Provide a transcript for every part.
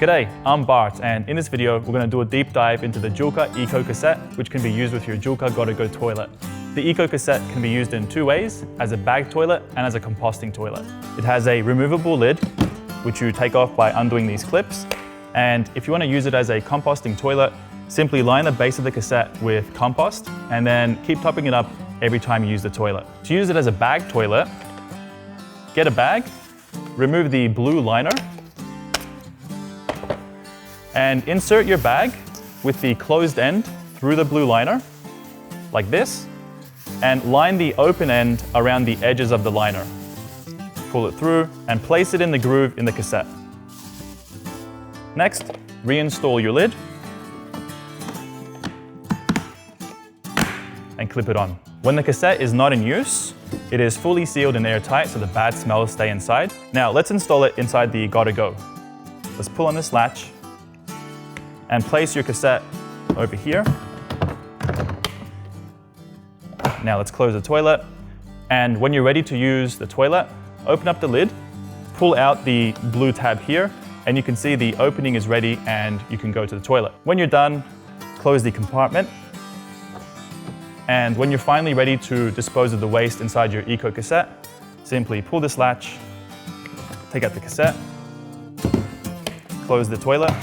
G'day, I'm Bart, and in this video we're going to do a deep dive into the GottaGo Eco Cassette, which can be used with your GottaGo toilet. The Eco Cassette can be used in two ways, as a bag toilet and as a composting toilet. It has a removable lid, which you take off by undoing these clips, and if you want to use it as a composting toilet, simply line the base of the cassette with compost and then keep topping it up every time you use the toilet. To use it as a bag toilet, get a bag, remove the blue liner, and insert your bag with the closed end through the blue liner, like this, and line the open end around the edges of the liner. Pull it through and place it in the groove in the cassette. Next, reinstall your lid and clip it on. When the cassette is not in use, it is fully sealed and airtight so the bad smells stay inside. Now let's install it inside the GottaGo. Let's pull on this latch and place your cassette over here. Now let's close the toilet, and when you're ready to use the toilet, open up the lid, pull out the blue tab here, and you can see the opening is ready and you can go to the toilet. When you're done, close the compartment, and when you're finally ready to dispose of the waste inside your Eco Cassette, simply pull this latch, take out the cassette, close the toilet,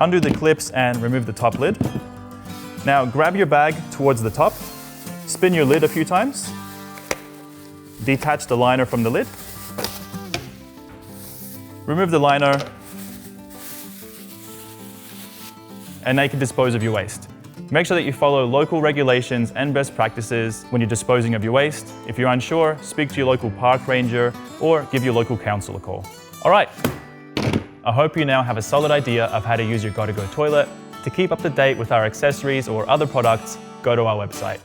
undo the clips and remove the top lid. Now grab your bag towards the top, spin your lid a few times, detach the liner from the lid, remove the liner, and now you can dispose of your waste. Make sure that you follow local regulations and best practices when you're disposing of your waste. If you're unsure, speak to your local park ranger or give your local council a call. All right. I hope you now have a solid idea of how to use your GottaGo toilet. To keep up to date with our accessories or other products, go to our website.